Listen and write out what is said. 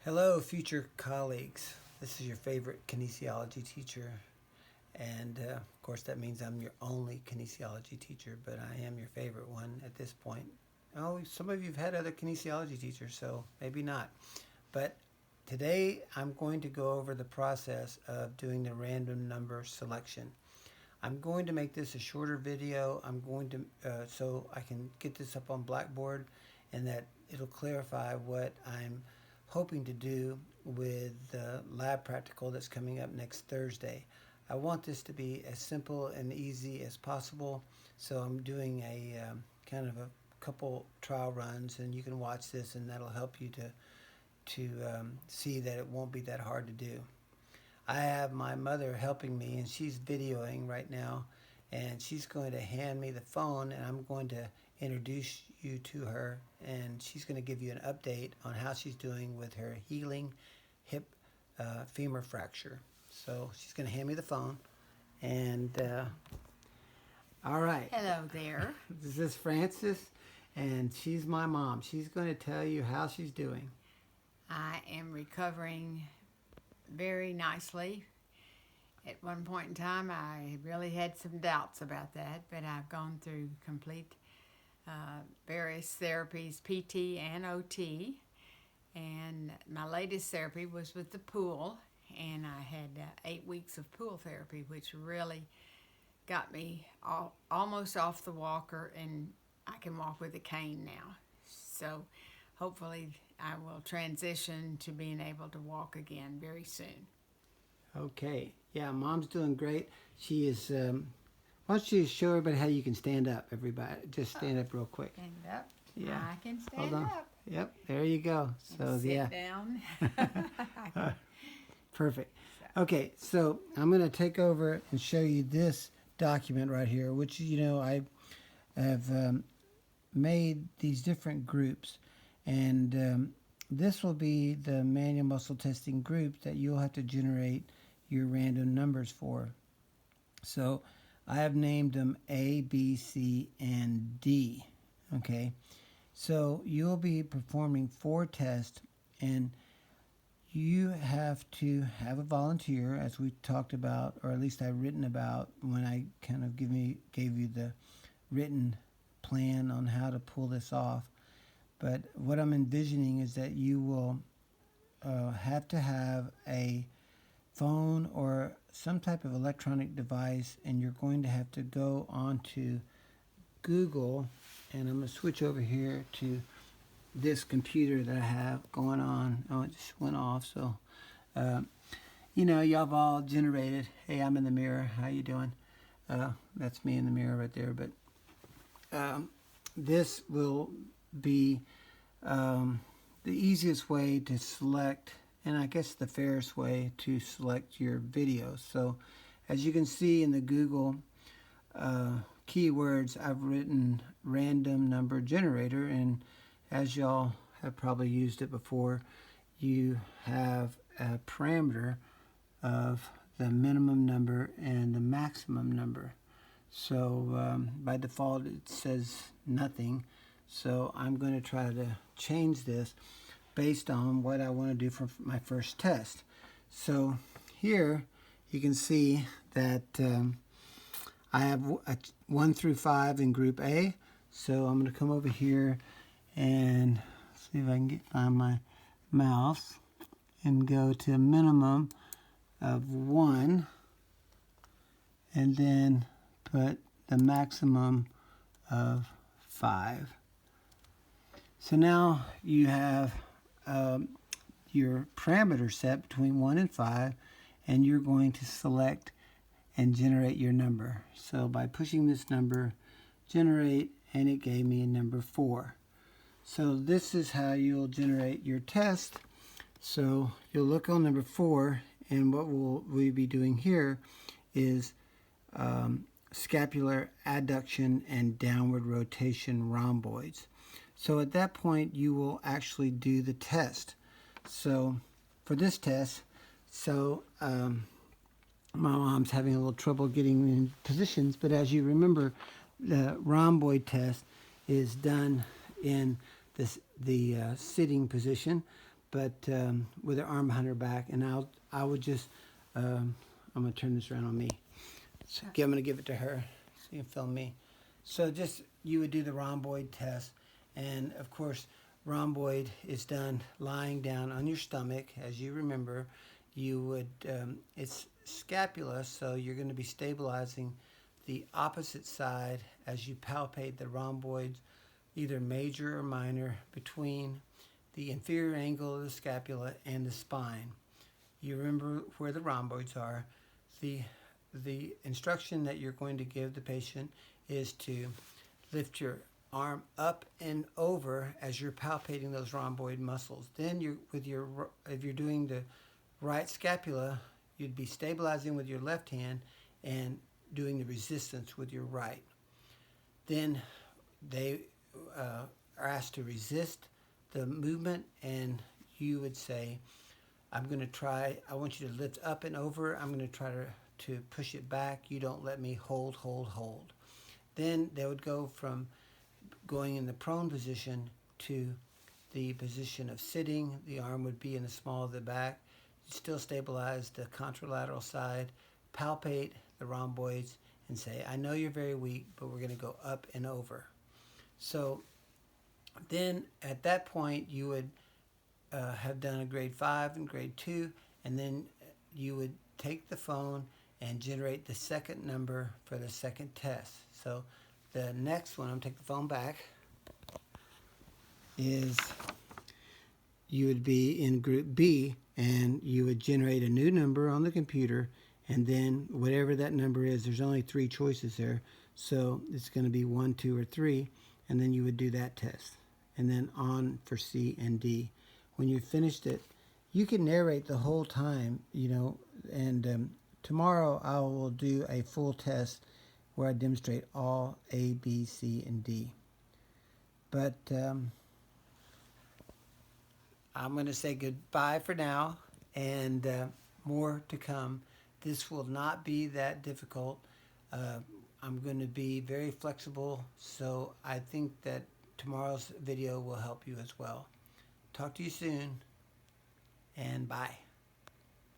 Hello, future colleagues. This is your favorite kinesiology teacher. And of course, that means I'm your only kinesiology teacher, but I am your favorite one at this point. Oh, some of you have had other kinesiology teachers, so maybe not. But today I'm going to go over the process of doing the random number selection. I'm going to make this a shorter video. I'm going to so I can get this up on Blackboard, and that it'll clarify what I'm hoping to do with the lab practical that's coming up next Thursday. I want this to be as simple and easy as possible, so I'm doing a kind of a couple trial runs, and you can watch this, and that'll help you to see that it won't be that hard to do. I have my mother helping me, and she's videoing right now, and she's going to hand me the phone, and I'm going to introduce you to her, and she's going to give you an update on how she's doing with her healing hip femur fracture. So she's going to hand me the phone, and all right. Hello there. This is Frances, and she's my mom. She's going to tell you how she's doing. I am recovering very nicely. At one point in time, I really had some doubts about that, but I've gone through complete various therapies, PT and OT, and my latest therapy was with the pool, and I had 8 weeks of pool therapy, which really got me almost off the walker, and I can walk with a cane now. So hopefully I will transition to being able to walk again very soon. Okay. Yeah, Mom's doing great. She is, why don't you show everybody how you can stand up, everybody. Just stand up real quick. Stand up. Yeah. I can Hold stand on. up. Yep, there you go. So, Sit yeah. down. Perfect. Okay, so I'm going to take over and show you this document right here, which, I have made these different groups. And this will be the manual muscle testing group that you'll have to generate your random numbers for. So I have named them A, B, C, and D. Okay, so you'll be performing 4 tests, and you have to have a volunteer, as we talked about, or at least I've written about when I kind of gave you the written plan on how to pull this off. But what I'm envisioning is that you will have to have a phone or some type of electronic device, and you're going to have to go onto Google, and I'm going to switch over here to this computer that I have going on. Oh, it just went off. So, y'all have all generated, hey, I'm in the mirror, how you doing? That's me in the mirror right there. But this will be the easiest way to select, and I guess the fairest way to select your videos. So as you can see in the Google keywords, I've written random number generator, and as y'all have probably used it before, you have a parameter of the minimum number and the maximum number. So by default it says nothing. So I'm going to try to change this based on what I want to do for my first test. So here you can see that I have 1 through 5 in group A. So I'm going to come over here and see if I can find my mouse and go to a minimum of 1, and then put the maximum of 5. So now you have your parameter set between 1 and 5, and you're going to select and generate your number. So by pushing this number, generate, and it gave me a number 4. So this is how you'll generate your test. So you'll look on number 4, and what we'll be doing here is scapular adduction and downward rotation rhomboids. So at that point, you will actually do the test. So for this test, my mom's having a little trouble getting in positions, but as you remember, the rhomboid test is done in the sitting position, but with her arm behind her back. And I would just, I'm going to turn this around on me. So, I'm going to give it to her so you can film me. So just, you would do the rhomboid test. And of course, rhomboid is done lying down on your stomach. As you remember, you would, it's scapula, so you're going to be stabilizing the opposite side as you palpate the rhomboids, either major or minor, between the inferior angle of the scapula and the spine. You remember where the rhomboids are. The instruction that you're going to give the patient is to lift your arm up and over as you're palpating those rhomboid muscles. Then if you're doing the right scapula, you'd be stabilizing with your left hand and doing the resistance with your right. Then they are asked to resist the movement, and you would say, I want you to lift up and over. I'm going to try to push it back. You don't let me hold. Then they would go from going in the prone position to the position of sitting. The arm would be in the small of the back. You'd still stabilize the contralateral side, palpate the rhomboids, and say, I know you're very weak, but we're going to go up and over. So then at that point, you would have done a grade 5 and grade 2, and then you would take the phone and generate the second number for the second test. So the next one, I'm going to take the phone back, is you would be in group B, and you would generate a new number on the computer, and then whatever that number is, there's only 3 choices there, so it's going to be 1, 2, or 3, and then you would do that test, and then on for C and D. When you finished it, you can narrate the whole time, and tomorrow I will do a full test where I demonstrate all A, B, C, and D. But I'm going to say goodbye for now, and more to come. This will not be that difficult. I'm going to be very flexible, so I think that tomorrow's video will help you as well. Talk to you soon, and bye.